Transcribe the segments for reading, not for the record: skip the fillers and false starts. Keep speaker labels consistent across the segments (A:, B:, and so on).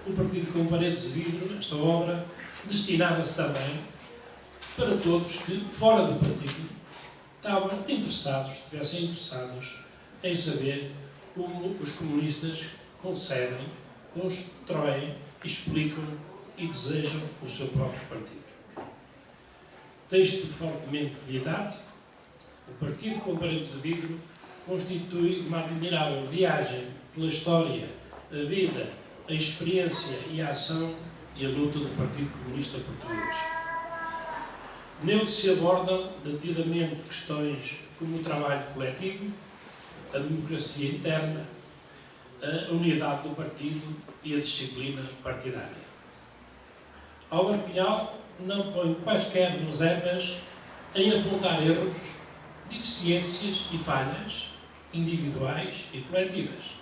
A: o partido com paredes de vidro, esta obra, destinava-se também para todos que, fora do partido, estivessem interessados em saber como os comunistas concebem, constroem, explicam e desejam o seu próprio partido. Texto fortemente didático, o partido com paredes de vidro constitui uma admirável viagem pela história, a vida, a experiência e a ação e a luta do Partido Comunista Português. Nele se abordam detidamente questões como o trabalho coletivo, a democracia interna, a unidade do partido e a disciplina partidária. Álvaro Cunhal não põe quaisquer reservas em apontar erros, deficiências e falhas individuais e coletivas.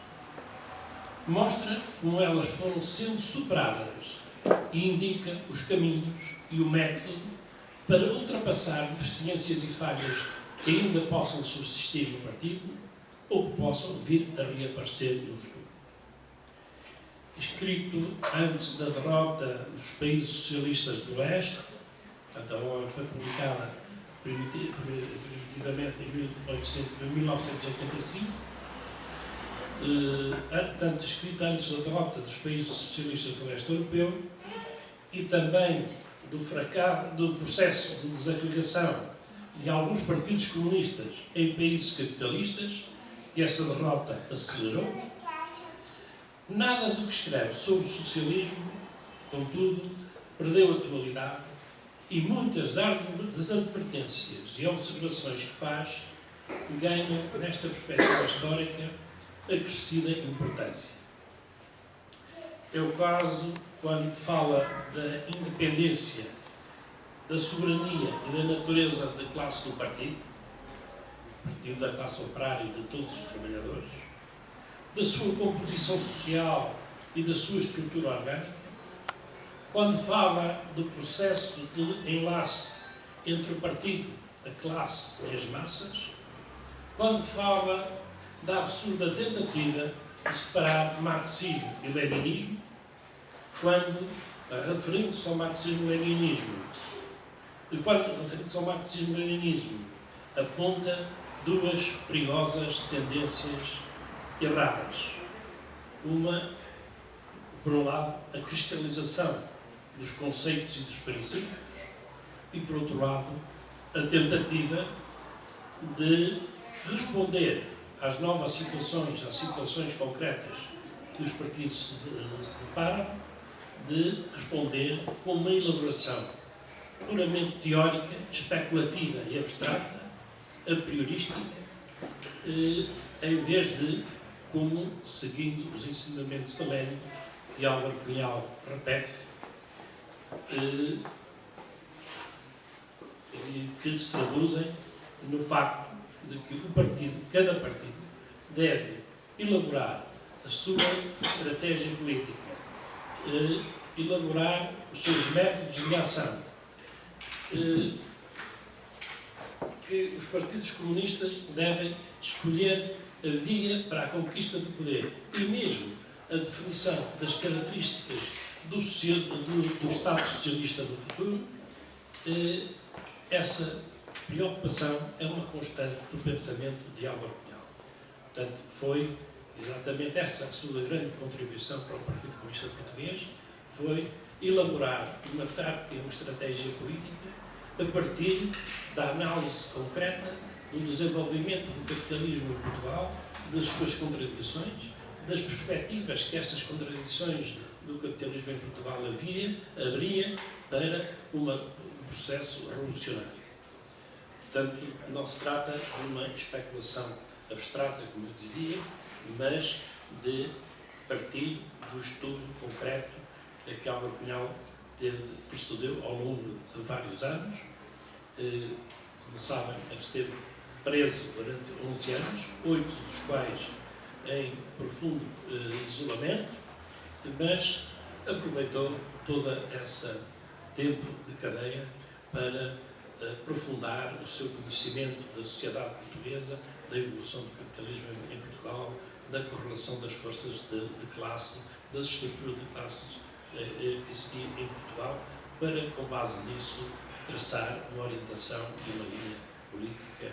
A: Mostra como elas foram sendo superadas e indica os caminhos e o método para ultrapassar deficiências e falhas que ainda possam subsistir no partido ou que possam vir a reaparecer no futuro. Escrito antes da derrota dos países socialistas do Oeste, portanto, a obra foi publicada primitivamente em 1985, portanto, escrito antes da derrota dos países socialistas do Oeste Europeu e também do fracasso do processo de desagregação de alguns partidos comunistas em países capitalistas, e essa derrota acelerou. Nada do que escreve sobre o socialismo, contudo, perdeu atualidade e muitas das advertências e observações que faz ganham, nesta perspectiva histórica, acrescida importância. É o caso quando fala da independência, da soberania e da natureza da classe do partido da classe operária e de todos os trabalhadores, da sua composição social e da sua estrutura orgânica, quando fala do processo de enlace entre o partido, a classe e as massas, quando fala da absurda tentativa de separar marxismo e leninismo, quando, referindo-se ao marxismo-leninismo, aponta duas perigosas tendências erradas. Uma, por um lado, a cristalização dos conceitos e dos princípios, e, por outro lado, a tentativa de responder às novas situações, às situações concretas que os partidos se deparam, de responder com uma elaboração puramente teórica, especulativa e abstrata, a priorística, em vez de, como, seguindo os ensinamentos de Lenin, e Álvaro Cunhal repete, que se traduzem no facto de que o partido, cada partido, deve elaborar a sua estratégia política, elaborar os seus métodos de ação, que os partidos comunistas devem escolher a via para a conquista do poder e mesmo a definição das características do Estado socialista do futuro. Essa preocupação é uma constante do pensamento de Álvaro Cunhal. Portanto, foi exatamente essa a sua grande contribuição para o Partido Comunista Português, foi elaborar uma tática e uma estratégia política a partir da análise concreta do desenvolvimento do capitalismo em Portugal, das suas contradições, das perspectivas que essas contradições do capitalismo em Portugal abria para um processo revolucionário. Portanto, não se trata de uma especulação abstrata, como eu dizia, mas de partir do estudo concreto que Álvaro Cunhal procedeu ao longo de vários anos. Como sabem, esteve preso durante 11 anos, 8 dos quais em profundo isolamento, mas aproveitou todo esse tempo de cadeia para aprofundar o seu conhecimento da sociedade portuguesa, da evolução do capitalismo em Portugal, da correlação das forças de classe, das estruturas de classes que existia em Portugal, para, com base nisso, traçar uma orientação e uma linha política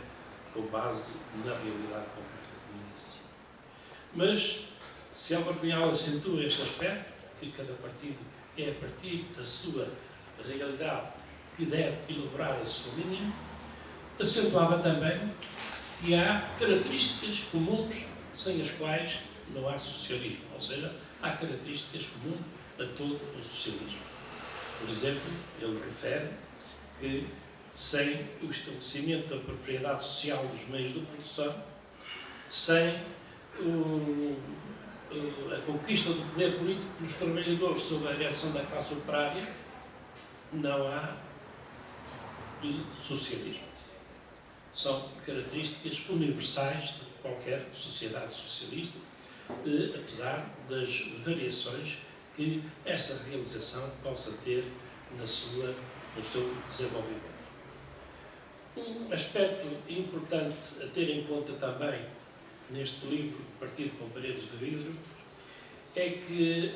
A: com base na realidade concreta, como disse. Mas, se Álvaro Cunhal acentua este aspecto, que cada partido é a partir da sua realidade que deve elaborar a sua linha, acentuava também que há características comuns sem as quais não há socialismo, ou seja, há características comuns a todo o socialismo. Por exemplo, ele refere que sem o estabelecimento da propriedade social dos meios de produção, sem a conquista do poder político dos trabalhadores sob a direção da classe operária, não há socialismo. São características universais de qualquer sociedade socialista, apesar das variações que essa realização possa ter no seu desenvolvimento. Um aspecto importante a ter em conta também neste livro, Partido com Paredes de Vidro, é aquele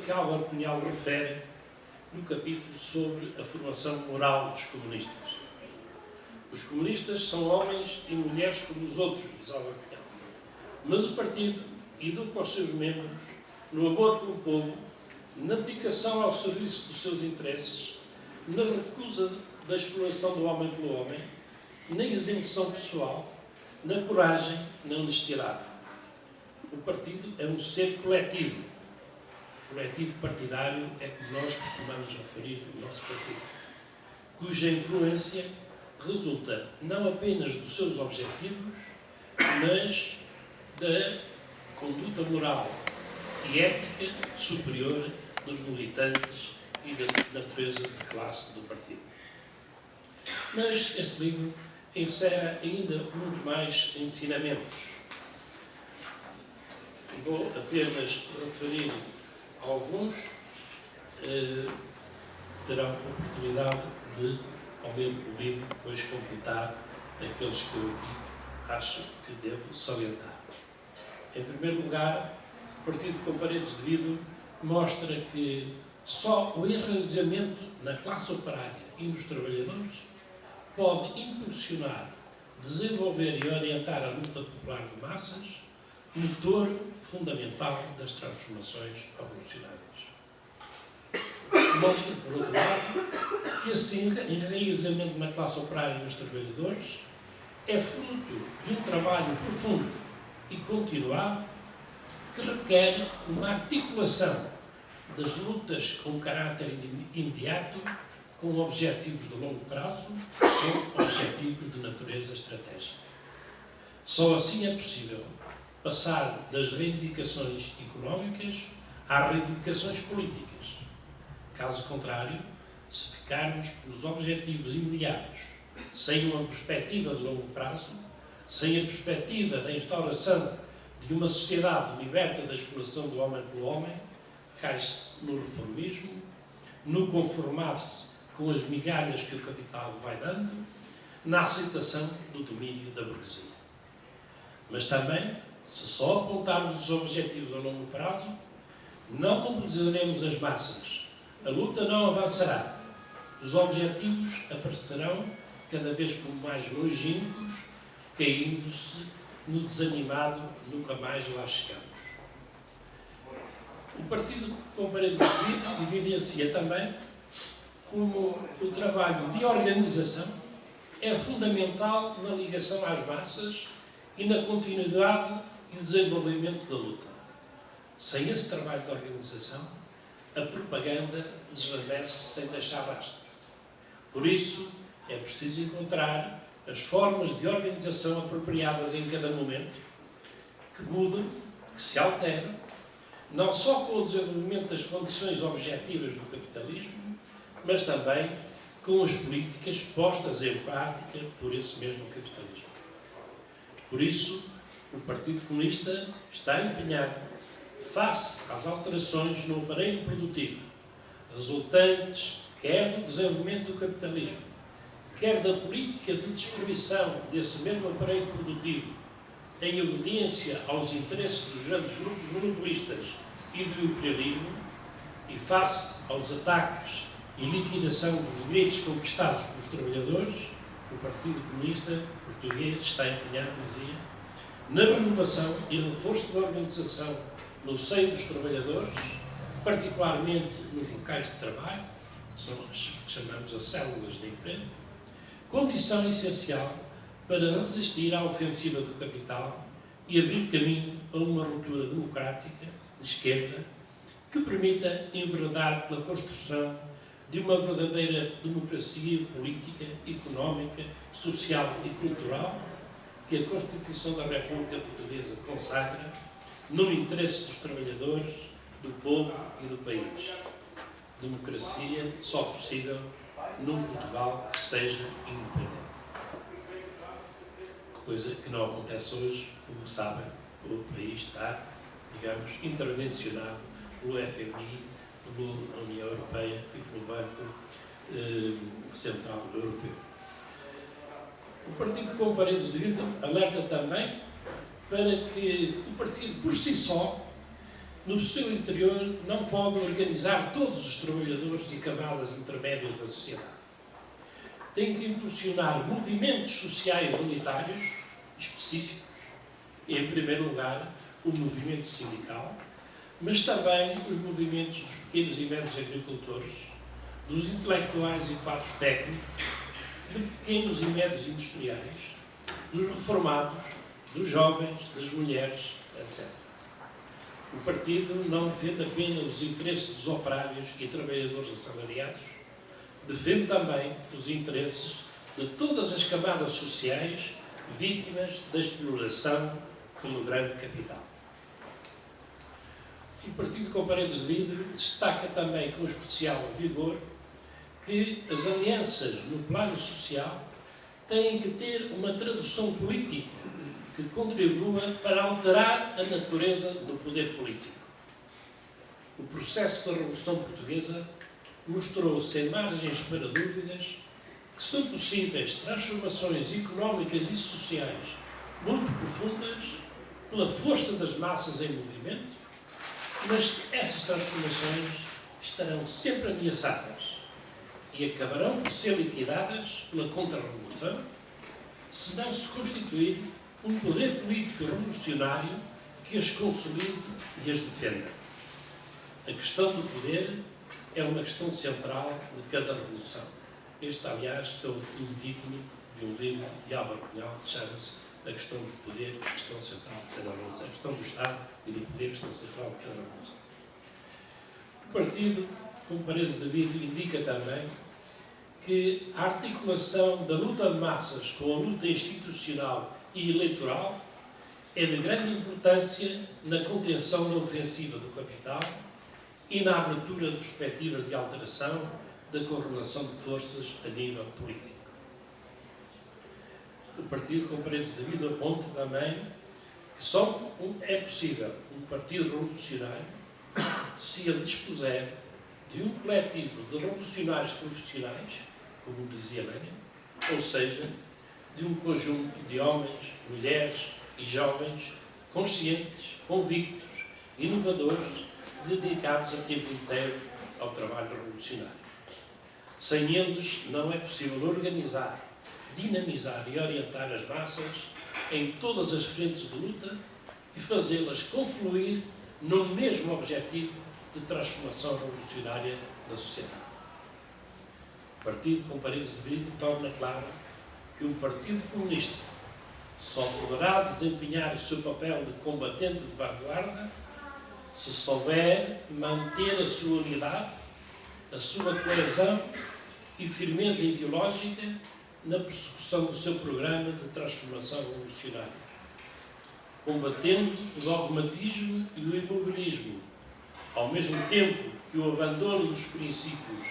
A: que Álvaro Cunhal refere no capítulo sobre a formação moral dos comunistas. Os comunistas são homens e mulheres como os outros, diz Álvaro Cunhal. Mas o partido educa os seus membros no amor pelo povo, na dedicação ao serviço dos seus interesses, na recusa da exploração do homem pelo homem, na isenção pessoal, na coragem, na honestidade. O partido é um ser coletivo. Coletivo partidário é como nós costumamos referir o nosso partido, cuja influência resulta não apenas dos seus objetivos, mas da conduta moral e ética superior dos militantes e da natureza de classe do partido. Mas este livro encerra ainda muito mais ensinamentos. Vou apenas referir alguns, terão oportunidade de, ao ler o livro, depois completar aqueles que eu aqui acho que devo salientar. Em primeiro lugar, o Partido com Paredes de Vidro mostra que só o enraizamento na classe operária e nos trabalhadores pode impulsionar, desenvolver e orientar a luta popular de massas, motor fundamental das transformações revolucionárias. Mostra, por outro lado, que esse enraizamento na classe operária e nos trabalhadores é fruto de um trabalho profundo e continuado que requer uma articulação das lutas com caráter imediato com objetivos de longo prazo, com objetivos de natureza estratégica. Só assim é possível passar das reivindicações económicas às reivindicações políticas. Caso contrário, se ficarmos pelos objetivos imediatos, sem uma perspectiva de longo prazo, sem a perspectiva da instauração de uma sociedade liberta da exploração do homem pelo homem, cai-se no reformismo, no conformar-se com as migalhas que o capital vai dando, na aceitação do domínio da burguesia. Mas também, se só apontarmos os objetivos a longo prazo, não mobilizaremos as massas, a luta não avançará, os objetivos aparecerão cada vez como mais longínquos, caindo-se no desanimado, nunca mais lá chegamos. O Partido com Paredes de Vidro evidencia também como o trabalho de organização é fundamental na ligação às massas e na continuidade e desenvolvimento da luta. Sem esse trabalho de organização, a propaganda desvanece sem deixar rastro. Por isso, é preciso encontrar as formas de organização apropriadas em cada momento, que mudam, que se alteram, não só com o desenvolvimento das condições objetivas do capitalismo, mas também com as políticas postas em prática por esse mesmo capitalismo. Por isso, o Partido Comunista está empenhado, face às alterações no aparelho produtivo, resultantes quer do desenvolvimento do capitalismo, quer da política de destruição desse mesmo aparelho produtivo em obediência aos interesses dos grandes grupos monopolistas e do imperialismo, e face aos ataques e liquidação dos direitos conquistados pelos trabalhadores, o Partido Comunista Português está empenhado, dizia, na renovação e reforço da organização no seio dos trabalhadores, particularmente nos locais de trabalho, que são as que chamamos as células da empresa, condição essencial para resistir à ofensiva do capital e abrir caminho a uma ruptura democrática de esquerda que permita enveredar pela construção de uma verdadeira democracia política, económica, social e cultural que a Constituição da República Portuguesa consagra no interesse dos trabalhadores, do povo e do país. Democracia só possível num Portugal que seja independente. Coisa que não acontece hoje, como sabem, o país está, digamos, intervencionado pelo FMI, pela União Europeia e pelo Banco Central Europeu. O partido com paredes de vidro alerta também para que o partido, por si só, no seu interior, não pode organizar todos os trabalhadores e camadas intermédias da sociedade. Tem que impulsionar movimentos sociais unitários específicos, e, em primeiro lugar, o movimento sindical, mas também os movimentos dos pequenos e médios agricultores, dos intelectuais e quadros técnicos, de pequenos e médios industriais, dos reformados, dos jovens, das mulheres, etc. O partido não defende apenas os interesses dos operários e trabalhadores assalariados, defende também os interesses de todas as camadas sociais vítimas da exploração pelo grande capital. O Partido com Paredes de Vidro destaca também com especial vigor que as alianças no plano social têm que ter uma tradução política que contribua para alterar a natureza do poder político. O processo da Revolução Portuguesa mostrou, sem margens para dúvidas, que são possíveis transformações económicas e sociais muito profundas pela força das massas em movimento, mas essas transformações estarão sempre ameaçadas e acabarão por ser liquidadas pela contra-revolução se não se constituir um poder político revolucionário que as consolide e as defenda. A questão do poder é uma questão central de cada revolução. Este, aliás, é o título de um livro de Álvaro Cunhal que chama-se A Questão do Poder, a Questão Central de cada revolução. A questão do Estado e do poder, a questão central de cada revolução. O partido, com paredes de vidro, indica também que a articulação da luta de massas com a luta institucional e eleitoral é de grande importância na contenção da ofensiva do capital e na abertura de perspectivas de alteração da correlação de forças a nível político. O partido com paredes de vidro aponta também que só é possível um partido revolucionário se ele dispuser de um coletivo de revolucionários profissionais, como dizia Lenin, ou seja, de um conjunto de homens, mulheres e jovens conscientes, convictos, inovadores, dedicados a tempo inteiro ao trabalho revolucionário. Sem eles, não é possível organizar, dinamizar e orientar as massas em todas as frentes de luta e fazê-las confluir no mesmo objetivo de transformação revolucionária da sociedade. O Partido com Paredes de Vidro torna claro que o Partido Comunista só poderá desempenhar o seu papel de combatente de vanguarda se souber manter a sua unidade, a sua coesão e firmeza ideológica na persecução do seu programa de transformação revolucionária, combatendo o dogmatismo e o imobilismo, ao mesmo tempo que o abandono dos princípios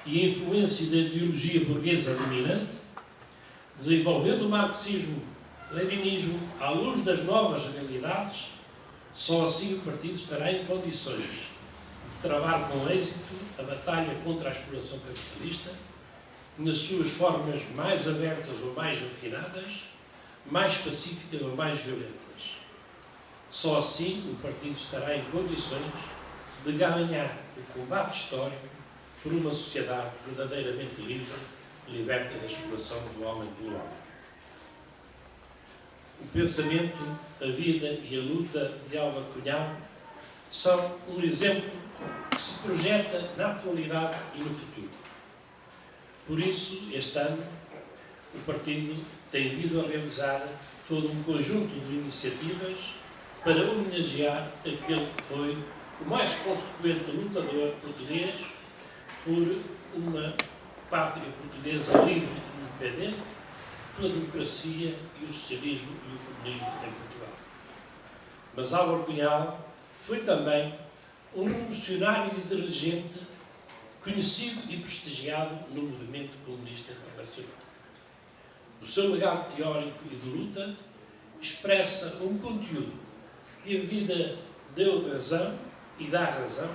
A: e a influência da ideologia burguesa dominante, desenvolvendo o marxismo-leninismo à luz das novas realidades. Só assim o partido estará em condições de travar com êxito a batalha contra a exploração capitalista, que nas suas formas mais abertas ou mais refinadas mais pacíficas ou mais violentas. Só assim o partido estará em condições de ganhar o combate histórico por uma sociedade verdadeiramente livre, liberta da exploração do homem pelo homem. O pensamento, a vida e a luta de Álvaro Cunhal são um exemplo que se projeta na atualidade e no futuro. Por isso, este ano, o partido tem vindo a realizar todo um conjunto de iniciativas para homenagear aquele que foi o mais consequente lutador português por uma pátria portuguesa livre e independente, pela democracia e o socialismo e o comunismo em Portugal. Mas Álvaro Cunhal foi também um revolucionário e dirigente conhecido e prestigiado no movimento comunista internacional. O seu legado teórico e de luta expressa um conteúdo que a vida deu razão e dá razão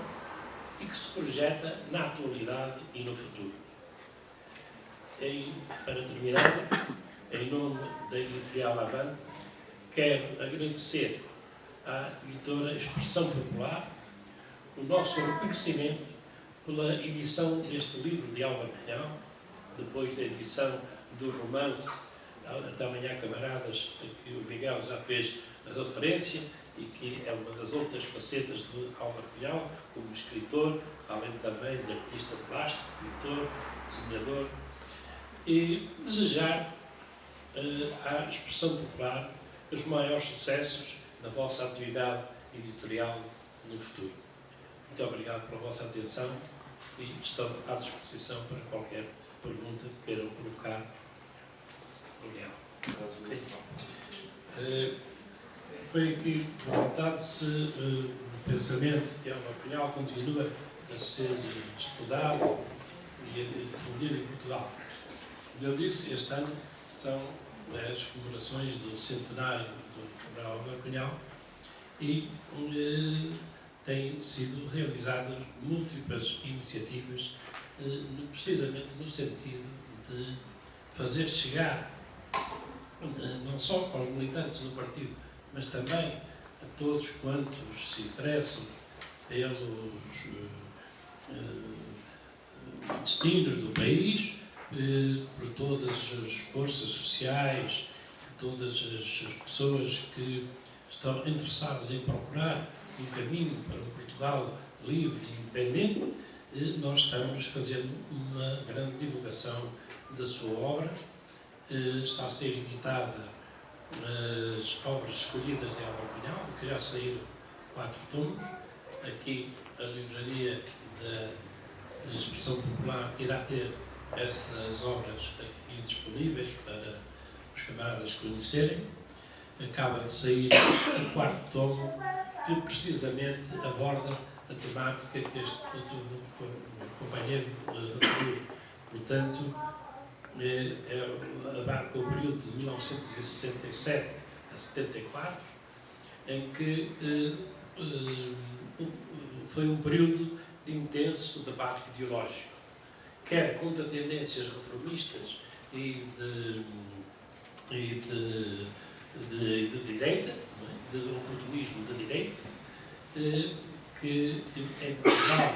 A: e que se projeta na atualidade e no futuro. Para terminar, em nome da editorial Avante, quero agradecer à editora Expressão Popular o nosso reconhecimento pela edição deste livro de Álvaro Cunhal, depois da edição do romance Até Amanhã, Camaradas, a que o Miguel já fez referência e que é uma das outras facetas de Álvaro Cunhal, como escritor, além também de artista plástico, pintor, desenhador, e desejar à Expressão Popular os maiores sucessos na vossa atividade editorial no futuro. Muito obrigado pela vossa atenção e estou à disposição para qualquer pergunta que queiram colocar. Obrigado. Foi aqui perguntado se o pensamento de Álvaro Cunhal continua a ser estudado e a difundido em Portugal. Eu disse, este ano são as comemorações do centenário do Cabral Álvaro Cunhal e têm sido realizadas múltiplas iniciativas precisamente no sentido de fazer chegar não só aos militantes do partido, mas também a todos quantos se interessam pelos destinos do país, por todas as forças sociais, por todas as pessoas que estão interessadas em procurar um caminho para um Portugal livre e independente. Nós estamos fazendo uma grande divulgação da sua obra. Está a ser editada as obras escolhidas de Álvaro Cunhal, que já saíram 4 tomos. Aqui a livraria da Expressão Popular irá ter essas obras aqui disponíveis para os camaradas conhecerem. Acaba de sair o 4º tomo, que precisamente aborda a temática que este companheiro referiu. Portanto, abarca o período de 1967 a 74, em que foi um período de intenso debate ideológico, quer contra tendências reformistas e de direita, de oportunismo de direita, que em Portugal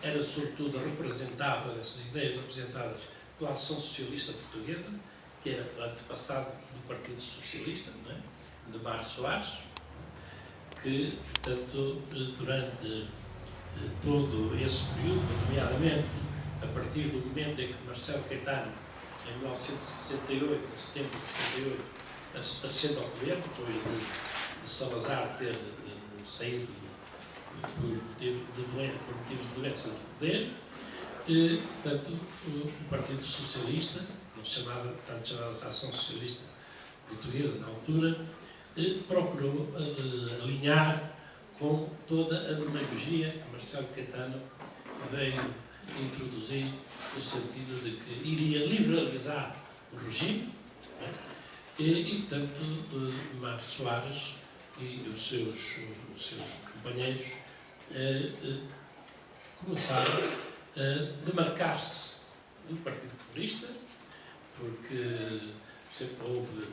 A: era sobretudo representado, essas ideias representadas pela Ação Socialista Portuguesa, que era o antepassado do Partido Socialista, de Mário Soares, que, portanto, durante todo esse período, nomeadamente a partir do momento em que Marcelo Caetano, em 1968, em setembro de 68, ascende ao poder, depois de Salazar ter saído por motivos de doença do poder, portanto, o Partido Socialista, tanto chamada Ação Socialista Portuguesa na altura, procurou alinhar com toda a demagogia que Marcelo Caetano veio introduzir, no sentido de que iria liberalizar o regime, e portanto, Mário Soares e os seus companheiros começaram a demarcar-se do Partido Comunista, porque sempre houve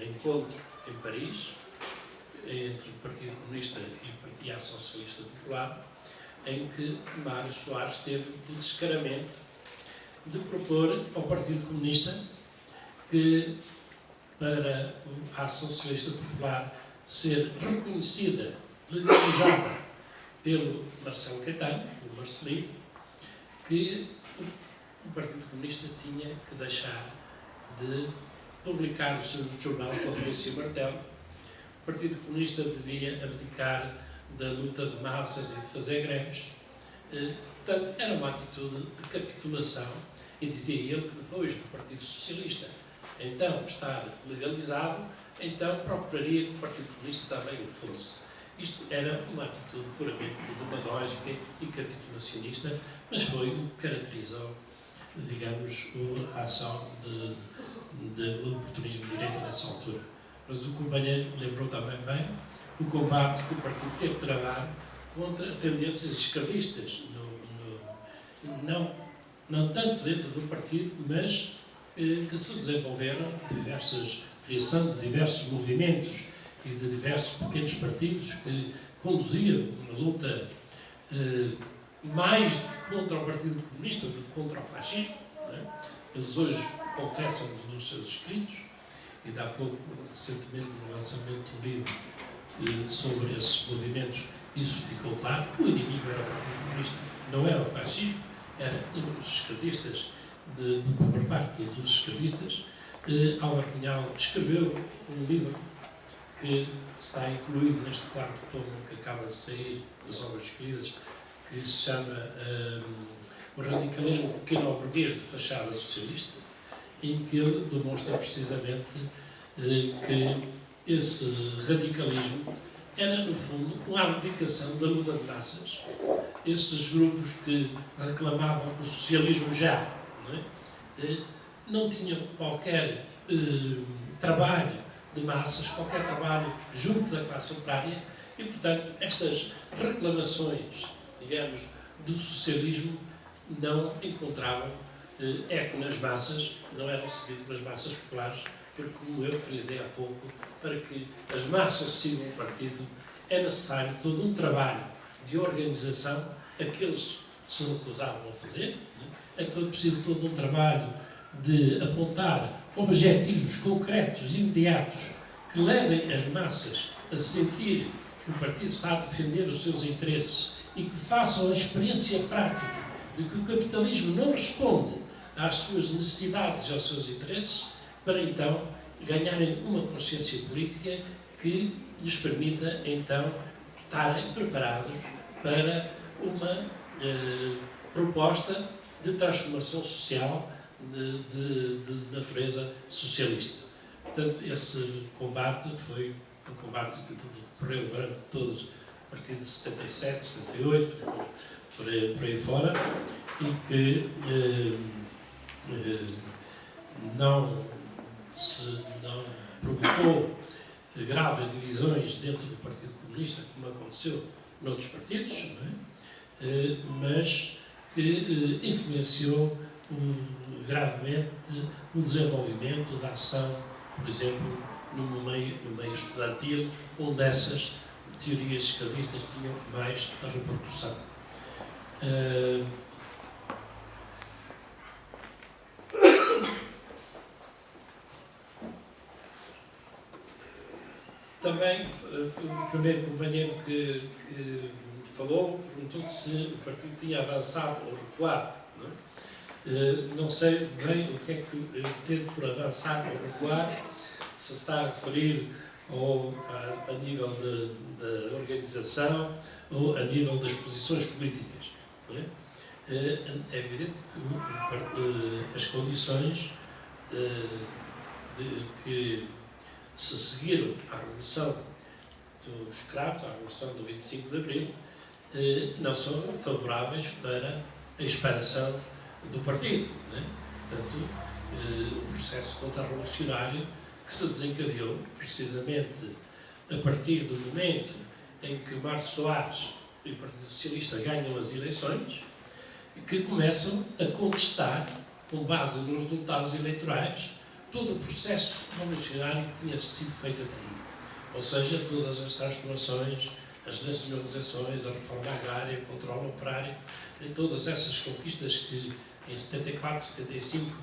A: encontro em Paris, entre o Partido Comunista e a Ação Socialista Popular, em que Mário Soares teve o descaramento de propor ao Partido Comunista que, para a Ação Socialista Popular ser reconhecida, legalizada pelo Marcelo Caetano, o Marcelino, que o Partido Comunista tinha que deixar de publicar o seu jornal Conferência e Martelo. O Partido Comunista devia abdicar da luta de massas e de fazer greves. Portanto, era uma atitude de capitulação, e dizia ele que depois do Partido Socialista então estar legalizado, então procuraria que o Partido Comunista também o fosse. Isto era uma atitude puramente demagógica e capitulacionista, mas foi o que caracterizou, digamos, a ação do oportunismo de direita nessa altura. Mas o companheiro lembrou também bem o combate que o partido teve de travar contra tendências esquerdistas, não tanto dentro do partido, mas que se desenvolveram criação de diversos movimentos e de diversos pequenos partidos que conduziam uma luta mais contra o Partido Comunista do que contra o fascismo. Não é? Eles hoje confessam nos seus escritos, e há pouco, recentemente, no lançamento do livro sobre esses movimentos, isso ficou claro, que o inimigo era o Partido Comunista, não era o fascismo, eram os esquerdistas, por parte dos esquerdistas. Álvaro Cunhal escreveu um livro que está incluído neste quarto tomo que acaba de sair das obras escritas, que se chama O Radicalismo Pequeno-Burguês de Fachada Socialista, em que ele demonstra precisamente que esse radicalismo era, no fundo, uma abdicação da luta de massas. Esses grupos que reclamavam o socialismo já, não tinham qualquer trabalho de massas, qualquer trabalho junto da classe operária, e, portanto, estas reclamações, digamos, do socialismo não encontravam eco nas massas, não eram seguidas pelas massas populares, porque, como eu frisei há pouco, para que as massas sigam o partido, é necessário todo um trabalho de organização, aqueles se recusavam a fazer, é preciso todo um trabalho de apontar objetivos concretos, imediatos, que levem as massas a sentir que o partido está a defender os seus interesses e que façam a experiência prática de que o capitalismo não responde às suas necessidades e aos seus interesses, para então ganharem uma consciência política que lhes permita então estarem preparados para uma proposta de transformação social de natureza socialista. Portanto, esse combate foi um combate que decorreu durante todos, a partir de 67, 68, por aí fora, e que não provocou graves divisões dentro do Partido Comunista, como aconteceu noutros partidos, não é? Mas que influenciou gravemente o desenvolvimento da ação, por exemplo, no meio estudantil, onde essas teorias esquerdistas tinham mais a repercussão. Também, o primeiro companheiro que falou perguntou se o partido tinha avançado ou recuado. Não sei bem o que é que entende por avançar ou recuar, se está a referir a nível da organização ou a nível das posições políticas. É evidente que as condições que se seguiram à Revolução dos Escravos, à Revolução do 25 de Abril, não são favoráveis para a expansão do partido. Portanto, o processo contra-revolucionário que se desencadeou precisamente a partir do momento em que Mário Soares e o Partido Socialista ganham as eleições, que começam a conquistar, com base nos resultados eleitorais, todo o processo revolucionário que tinha sido feito até aí. Ou seja, todas as transformações, as nacionalizações, a reforma agrária, o controle operário, e todas essas conquistas que em 74, 75,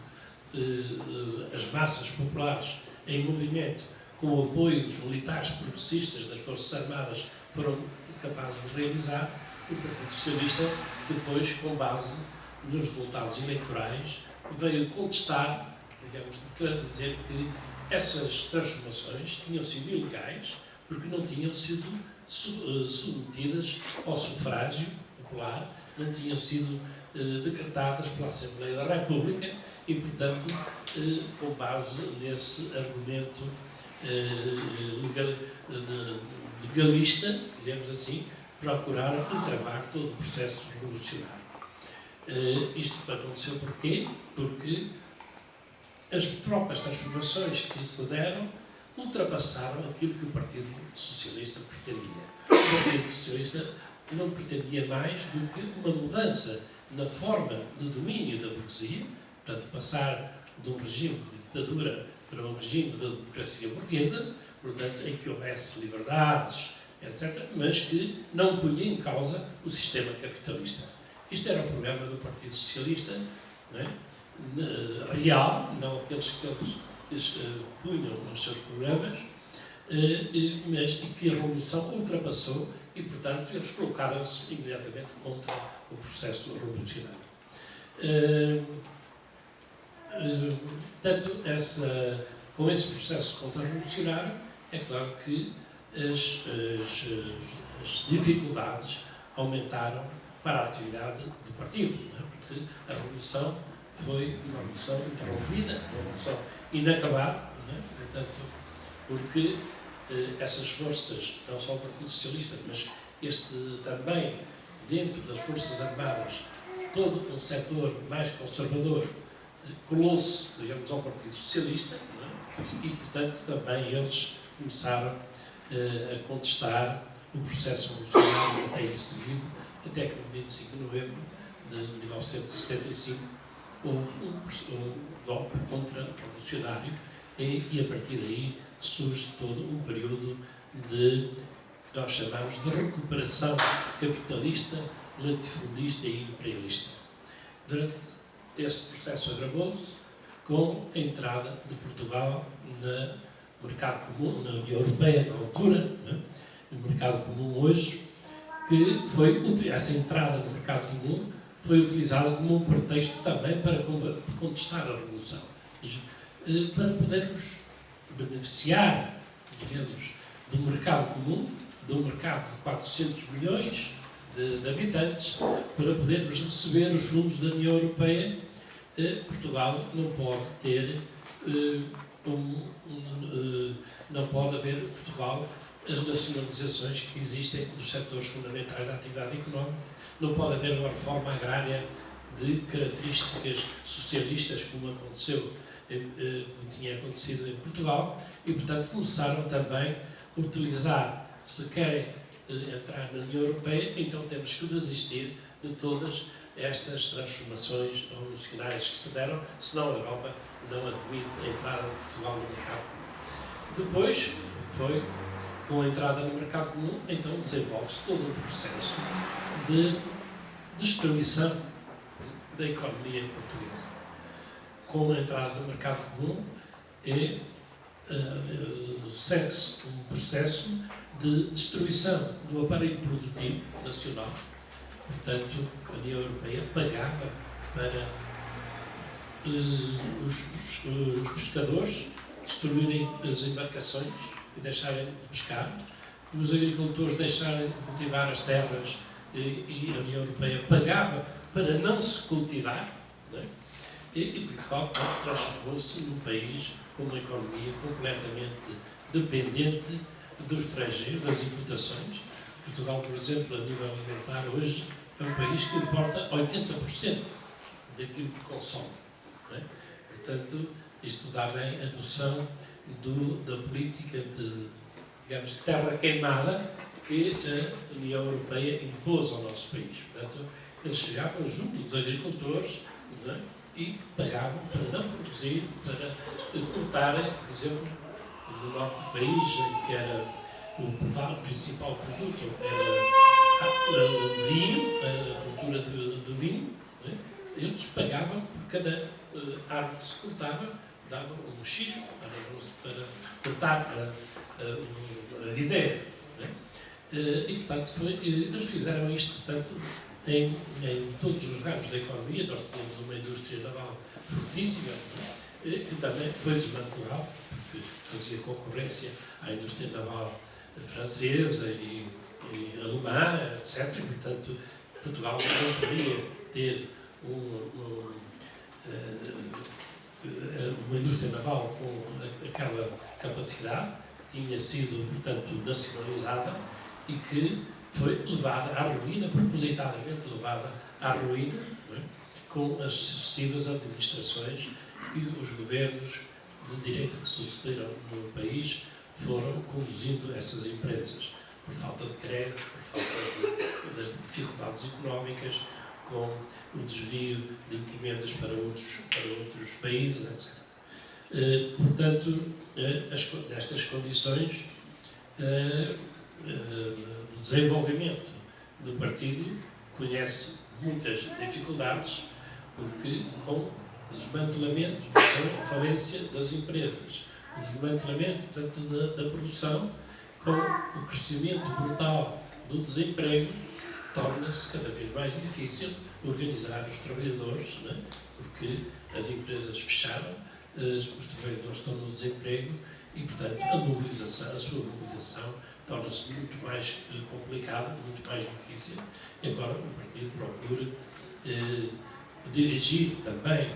A: as massas populares em movimento, com o apoio dos militares progressistas das Forças Armadas, foram capazes de realizar. O Partido Socialista, depois, com base nos resultados eleitorais, veio contestar, digamos, dizer que essas transformações tinham sido ilegais porque não tinham sido submetidas ao sufrágio popular, não tinham sido decretadas pela Assembleia da República e, portanto, com base nesse argumento legalista, digamos assim, procuraram entravar todo o processo revolucionário. Isto aconteceu porquê? Porque as próprias transformações que se deram ultrapassaram aquilo que o Partido Socialista pretendia. O Partido Socialista não pretendia mais do que uma mudança na forma de domínio da burguesia, portanto, passar de um regime de ditadura para um regime de democracia burguesa, portanto, em que houvesse liberdades, etc., mas que não punha em causa o sistema capitalista. Isto era o programa do Partido Socialista, não é? Real, não aqueles que eles punham nos seus programas, mas que a Revolução ultrapassou e, portanto, eles colocaram-se imediatamente contra o processo revolucionário. Portanto, com esse processo contra-revolucionário, é claro que as dificuldades aumentaram para a atividade do partido, não é? Porque a Revolução foi uma revolução interrompida, uma revolução inacabada, não é? Portanto, porque essas forças, não só o Partido Socialista, mas também, dentro das Forças Armadas, todo um setor mais conservador colou-se, digamos, ao Partido Socialista, não é? E, portanto, também eles começaram a contestar o processo revolucionário até em seguida, até que no 25 de novembro de 1975 houve um golpe contra-revolucionário e a partir daí surge todo um período que nós chamamos de recuperação capitalista, latifundista e imperialista. Durante esse processo agravou-se com a entrada de Portugal no mercado comum, na União Europeia, na altura, né? No mercado comum hoje, que essa entrada no mercado comum foi utilizada como um pretexto também para contestar a Revolução. Para podermos beneficiar, digamos, do mercado comum, de um mercado de 400 milhões de habitantes, para podermos receber os fundos da União Europeia, Portugal não pode ter, não pode haver Portugal as nacionalizações que existem dos setores fundamentais da atividade económica, não pode haver uma reforma agrária de características socialistas como aconteceu, como tinha acontecido em Portugal, e portanto começaram também a utilizar, se querem entrar na União Europeia, então temos que desistir de todas estas transformações revolucionárias que se deram, senão a Europa não admite a entrada de Portugal no mercado comum. Depois, com a entrada no mercado comum, então desenvolve-se todo um processo de destruição da economia portuguesa. Com a entrada no mercado comum, segue-se um processo de destruição do aparelho produtivo nacional. Portanto, a União Europeia pagava para os pescadores destruírem as embarcações e deixarem de pescar, os agricultores deixarem de cultivar as terras e a União Europeia pagava para não se cultivar, não é? E Portugal transformou-se num país com uma economia completamente dependente do estrangeiro, das importações. Portugal, por exemplo, a nível alimentar, hoje é um país que importa 80% daquilo que consome. Não é? Portanto, isto dá bem a noção da política de, digamos, terra queimada que a União Europeia impôs ao nosso país. Portanto, eles chegavam junto dos agricultores, não é? e pagavam para não produzir, para cortarem, por exemplo, no norte do país, em que era o principal produto era o vinho, a cultura do vinho, né? Eles pagavam por cada árvore que se cortava, davam um X para cortar a videira. Né? E, portanto, eles fizeram isto, portanto, em todos os ramos da economia. Nós tínhamos uma indústria naval fortíssima, que também foi desmantelada, porque fazia concorrência à indústria naval francesa e alemã, etc. E, portanto, Portugal não podia ter uma indústria naval com aquela capacidade, que tinha sido, portanto, nacionalizada e que foi levada à ruína, propositadamente levada à ruína, não é? Com as sucessivas administrações e os governos de direita que sucederam no país foram conduzindo essas empresas por falta de crédito, por falta das dificuldades económicas, com o desvio de encomendas para outros países, etc. Portanto, nestas condições, o desenvolvimento do partido conhece muitas dificuldades, porque com o desmantelamento, com a falência das empresas, o desmantelamento, portanto, da produção, com o crescimento brutal do desemprego, torna-se cada vez mais difícil organizar os trabalhadores, não é? Porque as empresas fecharam, os trabalhadores estão no desemprego e, portanto, a sua mobilização torna-se muito mais complicada, muito mais difícil, embora o partido procure dirigir também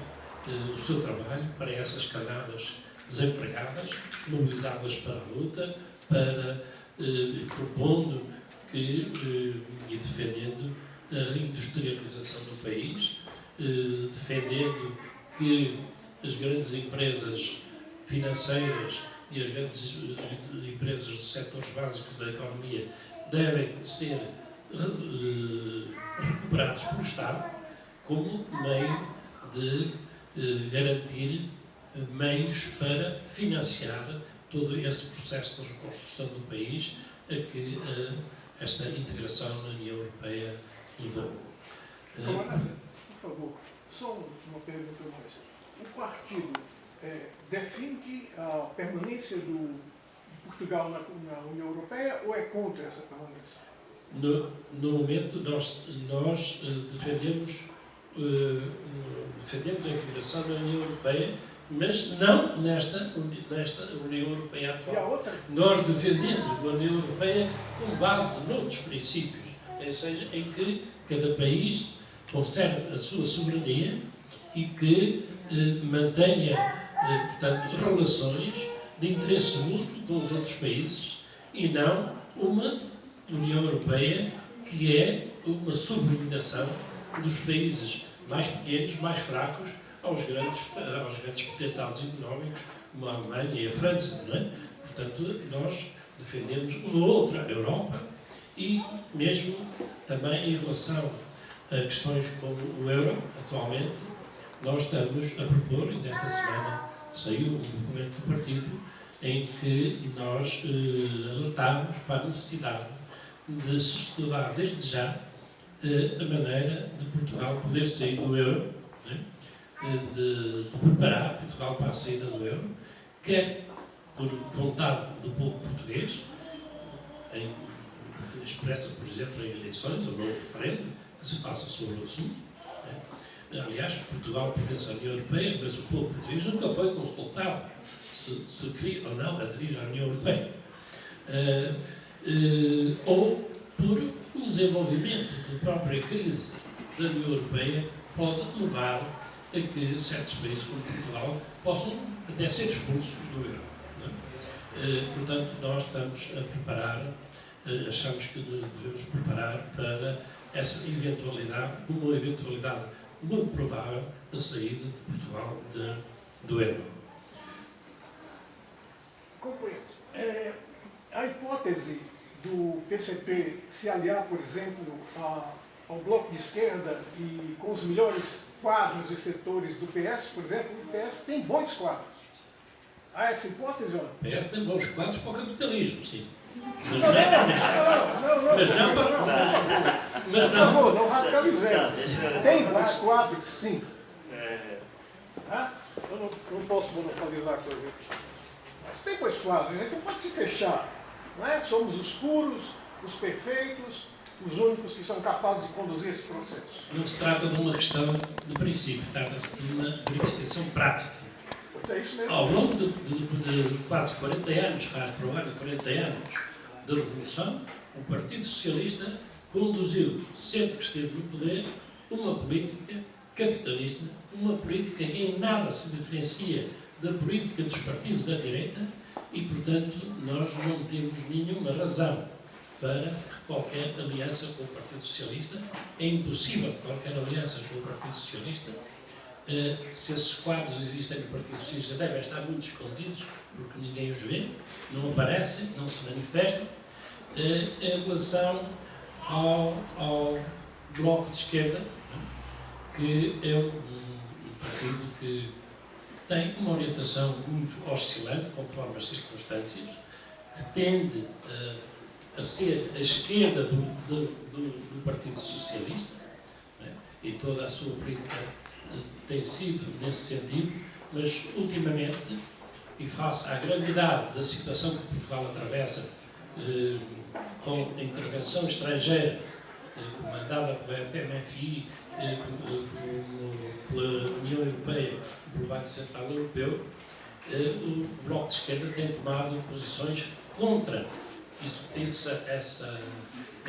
A: o seu trabalho para essas camadas desempregadas, mobilizadas para a luta, para propondo e defendendo a reindustrialização do país, defendendo que as grandes empresas financeiras e as grandes empresas dos setores básicos da economia devem ser recuperados pelo Estado como meio de garantir meios para financiar todo esse processo de reconstrução do país a que esta integração na União Europeia levou.
B: Camarada, por favor, só uma pergunta mais. O partido defende a permanência de Portugal na União Europeia ou é contra essa permanência?
A: No momento, nós defendemos a integração na União Europeia, mas não nesta União Europeia atual.
B: E a outra?
A: Nós defendemos uma União Europeia com base noutros princípios, ou seja, em que cada país conserve a sua soberania e que mantenha, portanto, relações de interesse mútuo com os outros países e não uma União Europeia que é uma subordinação dos países mais pequenos, mais fracos, aos grandes potentados económicos, como a Alemanha e a França, não é? Portanto, nós defendemos uma outra Europa e mesmo também em relação a questões como o euro, atualmente, nós estamos a propor, e desta semana saiu um documento do partido, em que nós alertamos para a necessidade de se estudar desde já a maneira de Portugal poder sair do euro, né? de preparar Portugal para a saída do euro, quer por vontade do povo português, expressa, por exemplo, em eleições ou no referendo que se passa sobre o assunto. Né? Aliás, Portugal pertence à União Europeia, mas o povo português nunca foi consultado se queria ou não aderir à União Europeia. Ou por o desenvolvimento da própria crise da União Europeia pode levar a que certos países como Portugal possam até ser expulsos do euro. Né? Portanto, nós estamos a preparar, achamos que devemos preparar para essa eventualidade, uma eventualidade muito provável da saída de Portugal do euro.
B: Compreendo. A hipótese do PCP se aliar, por exemplo, ao bloco de esquerda e com os melhores quadros e setores do PS, por exemplo, o PS tem bons quadros. Há essa hipótese ou não?
A: O PS tem bons quadros para o capitalismo, sim.
B: Não, por favor, não radicalizemos. Tem bons quadros, sim. Eu não posso monopolizar a coisa. Mas tem bons quadros, né? Então pode se fechar. Não é? Somos os puros, os perfeitos, os únicos que são capazes de conduzir esse processo.
A: Não se trata de uma questão de princípio, trata-se de uma verificação prática.
B: É isso mesmo.
A: Ao longo de quase 40 anos, faz provar 40 anos de revolução, o Partido Socialista conduziu, sempre que esteve no poder, uma política capitalista, uma política que em nada se diferencia da política dos partidos da direita e, portanto, nós não temos nenhuma razão para qualquer aliança com o Partido Socialista. É impossível qualquer aliança com o Partido Socialista. Se esses quadros existem no Partido Socialista, devem estar muito escondidos, porque ninguém os vê, não aparecem, não se manifestam. Em relação ao Bloco de Esquerda, que é um partido que tem uma orientação muito oscilante, conforme as circunstâncias, que tende a ser a esquerda do Partido Socialista, né? E toda a sua política tem sido nesse sentido, mas ultimamente, e face à gravidade da situação que Portugal atravessa, com a intervenção estrangeira comandada pela FMFI, pela União Europeia e pelo Banco Central Europeu, o Bloco de Esquerda tem tomado posições contra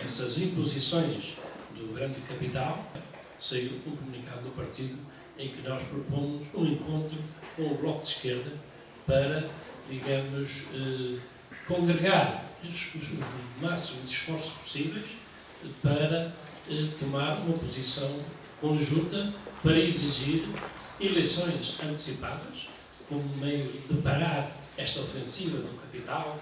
A: essas imposições do grande capital. Saiu um comunicado do partido em que nós propomos um encontro com o Bloco de Esquerda para, digamos, congregar os máximos esforços possíveis para tomar uma posição conjunta para exigir eleições antecipadas como meio de parar esta ofensiva do capital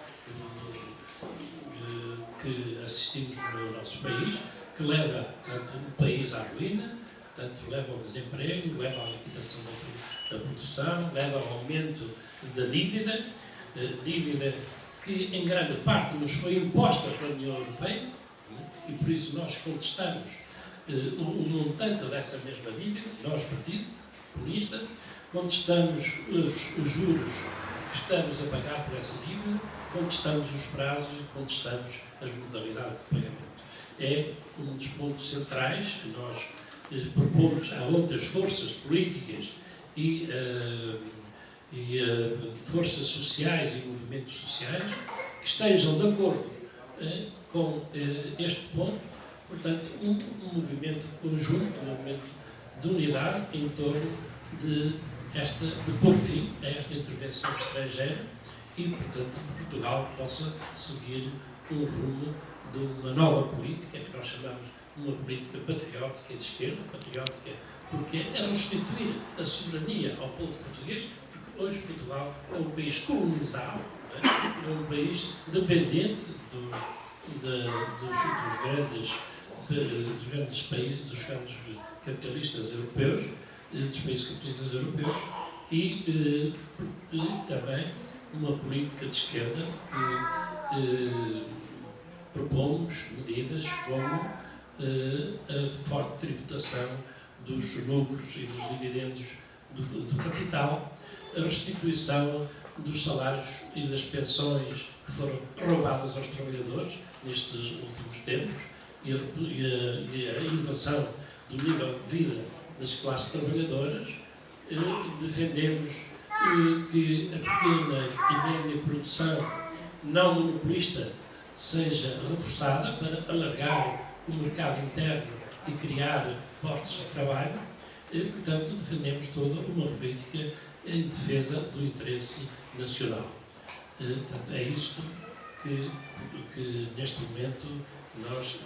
A: que assistimos no nosso país, que leva tanto o país à ruína, tanto leva ao desemprego, leva à liquidação da produção, leva ao aumento da dívida, dívida que em grande parte nos foi imposta pela União Europeia, e por isso nós contestamos o montante dessa mesma dívida, nós, Partido Comunista, contestamos os juros que estamos a pagar por essa dívida, contestamos os prazos e contestamos as modalidades de pagamento. É um dos pontos centrais que nós propomos a outras forças políticas e forças sociais e movimentos sociais que estejam de acordo com este ponto. Portanto, um movimento conjunto, um movimento de unidade em torno de pôr fim a esta intervenção estrangeira e, portanto, Portugal possa seguir um rumo de uma nova política, que nós chamamos de uma política patriótica de esquerda, patriótica porque é restituir a soberania ao povo português, porque hoje Portugal é um país colonizado, é um país dependente dos grandes países, dos grandes capitalistas europeus, dos países capitalistas europeus, e também uma política de esquerda que propomos medidas como a forte tributação dos lucros e dos dividendos do capital, a restituição dos salários e das pensões que foram roubadas aos trabalhadores nestes últimos tempos e a elevação do nível de vida das classes trabalhadoras. Defendemos que a pequena e média produção não monopolista seja reforçada para alargar o mercado interno e criar postos de trabalho. Portanto, defendemos toda uma política em defesa do interesse nacional. Portanto, é isto que neste momento nós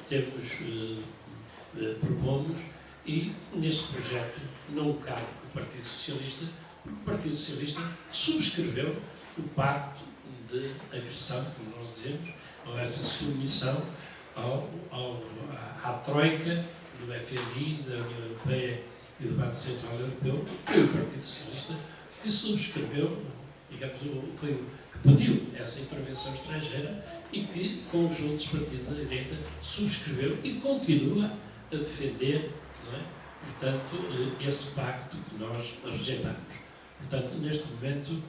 A: propomos, e neste projeto não cabe o Partido Socialista, porque o Partido Socialista subscreveu o pacto de agressão, como nós dizemos, ou essa submissão à troika do FMI, da União Europeia e do Banco Central Europeu, foi o Partido Socialista que subscreveu, digamos, foi o que pediu essa intervenção estrangeira e que, com os outros partidos da direita, subscreveu e continua a defender, não é? Portanto, esse pacto que nós rejeitamos. Portanto, neste momento,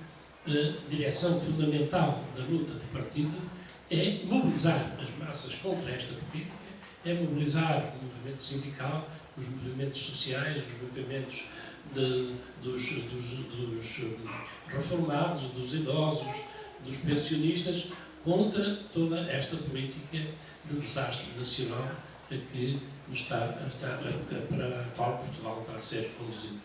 A: a direção fundamental da luta do partido é mobilizar as massas contra esta política, é mobilizar o movimento sindical, os movimentos sociais, os movimentos dos reformados, dos idosos, dos pensionistas, contra toda esta política de desastre nacional para a qual Portugal está a ser conduzido.